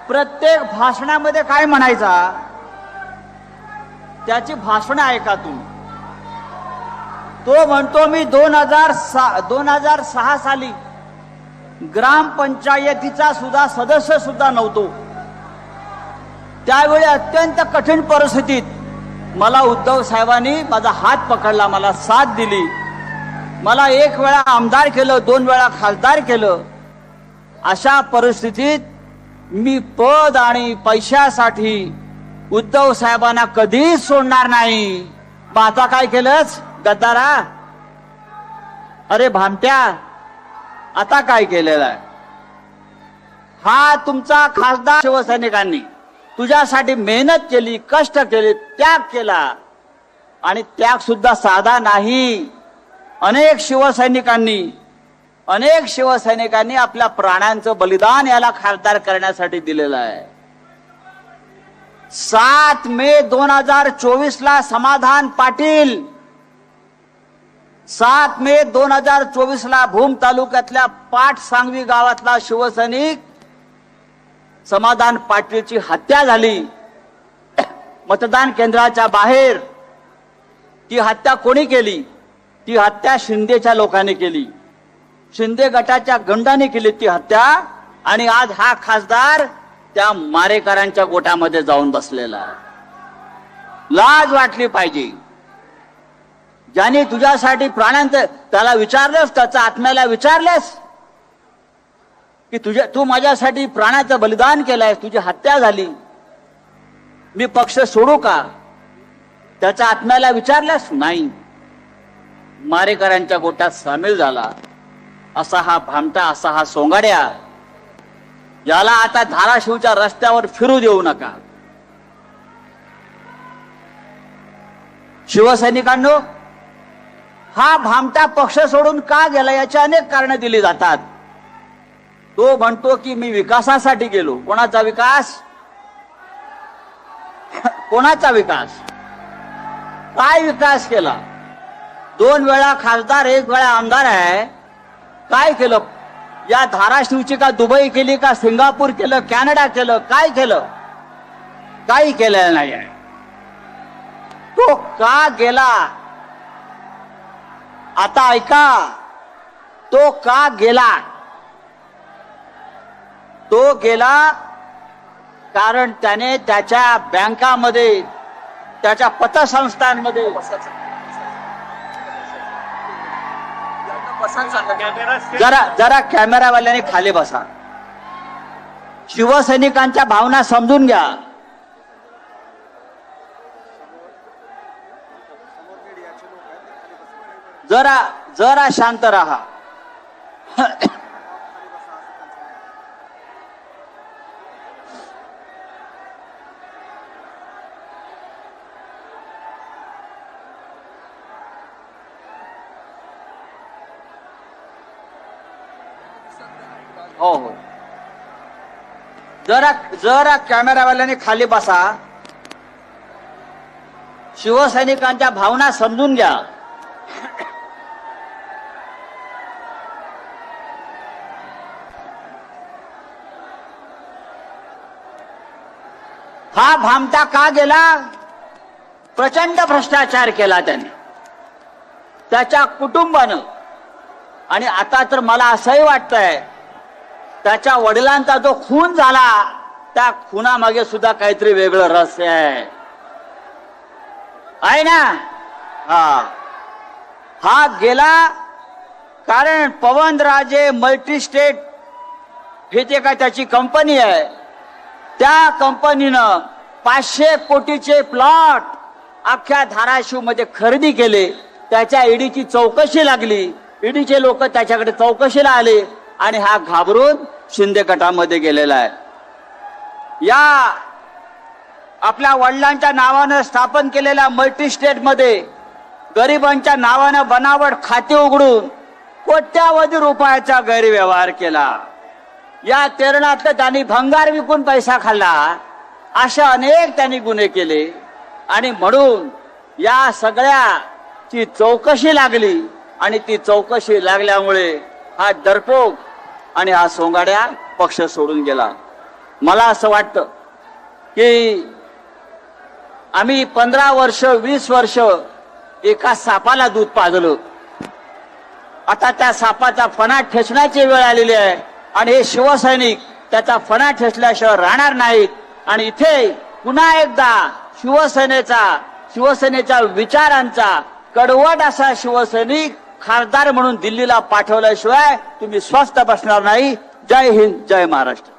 प्रत्येक भाषणामध्ये काय म्हणायचा, त्याची भाषण ऐका तुम्ही. तो म्हणतो मी 2006 साली ग्रामपंचायतीचा सुद्धा सदस्य सुद्धा नव्हतो. त्यावेळी अत्यंत कठीण परिस्थितीत मला उद्धव साहेबांनी माझा हात पकडला, मला साथ दिली. मला 1 वेळा आमदार केलं, 2 वेळा खासदार केलं. अशा परिस्थितीत मी पद आणि पैशासाठी उद्धव साहेबांना कधीच सोडणार नाही. मग आता काय केलंच गद्दारा? अरे भामट्या, आता काय केलेलं आहे? हा तुमचा खासदार शिवसैनिकांनी तुझ्यासाठी मेहनत केली, कष्ट केले, त्याग केला. आणि त्याग सुद्धा साधा नाही. अनेक शिवसैनिकांनी आपल्या प्राणांचं बलिदान याला खासदार करण्यासाठी दिलेलं आहे. 7 मे 2024 ला समाधान पाटील, 7 मे 2024 ला भूम तालुक्यातल्या पाटसांगवी गावातला शिवसैनिक समाधान पाटीलची हत्या झाली. मतदान केंद्राच्या बाहेर. ती हत्या कोणी केली? ती हत्या शिंदेच्या लोकांनी केली, शिंदे गटाच्या गंडाने केली ती हत्या. आणि आज हा खासदार त्या मारेकरांच्या गोटामध्ये जाऊन बसलेला आहे. लाज वाटली पाहिजे. ज्याने तुझ्यासाठी प्राणांचं, त्याला विचारलंस, त्याच्या आत्म्याला विचारलंस की तू माझ्यासाठी प्राणाचं बलिदान केलंय, तुझी हत्या झाली, मी पक्ष सोडू का? त्याच्या आत्म्याला विचारलंस? नाही. मारेकरांच्या गोटात सामील झाला. असा हा भामटा, असा हा सोंगाड्या, याला आता धाराशिवच्या रस्त्यावर फिरू देऊ नका. शिवसैनिकांनो, हा भामटा पक्ष सोडून का गेला याची अनेक कारणं दिली जातात. तो म्हणतो की मी विकासासाठी गेलो. कोणाचा विकास? कोणाचा विकास? काय विकास केला? 2 वेळा खासदार, 1 वेळा आमदार आहे. काय केलं? या धाराशिवची का दुबई केली का सिंगापूर केलं, कॅनडा केलं? काय केलं? काही केलेलं नाही आहे. तो का गेला? आता ऐका, तो का गेला? तो गेला कारण त्याने त्याच्या बँकामध्ये, त्याच्या पतसंस्थांमध्ये, जरा कॅमेरावाल्याने खाली बसा. शिवसैनिकांच्या भावना समजून घ्या. जरा शांत राहा. हो हो, जरा कॅमेरावाल्याने खाली बसा. शिवसैनिकांच्या भावना समजून घ्या. हा भामटा का गेला? प्रचंड भ्रष्टाचार केला त्याने, त्याच्या कुटुंबानं. आणि आता तर मला असंही वाटतंय त्याच्या वडिलांचा जो खून झाला, त्या खुनामागे सुद्धा काहीतरी वेगळं रहस्य आहे ना? हा गेला कारण पवनराजे मल्टीस्टेट हे जे काय त्याची कंपनी आहे, त्या कंपनीनं 500 कोटीचे प्लॉट अख्ख्या धाराशिव मध्ये खरेदी केले. त्याच्या ईडीची चौकशी लागली. ईडीचे लोक त्याच्याकडे चौकशीला आले आणि हा घाबरून शिंदे गटामध्ये गेलेला आहे. या आपल्या वडिलांच्या नावानं स्थापन केलेल्या मल्टीस्टेट मध्ये गरिबांच्या नावानं बनावट खाते उघडून कोट्यावधी रुपयाचा गैरव्यवहार केला. या तेरणातलं त्यांनी भंगार विकून पैसा खाल्ला. अशा अनेक त्यांनी गुन्हे केले आणि म्हणून या सगळ्याची चौकशी लागली. आणि ती चौकशी लागल्यामुळे हा डरपोक आणि हा सोंगाड्या पक्ष सोडून गेला. मला असं वाटतं की आम्ही 15 वर्ष 20 वर्ष एका सापाला दूध पाजलं. आता त्या सापाचा फणा ठेचण्याची वेळ आलेली आहे आणि हे शिवसैनिक त्याचा फणा ठेचल्याशिवाय राहणार नाहीत. आणि इथे पुन्हा एकदा शिवसेनेच्या विचारांचा कडवट असा शिवसैनिक खासदार म्हणून दिल्लीला पाठवल्याशिवाय तुम्ही स्वस्थ बसणार नाही. जय हिंद, जय महाराष्ट्र.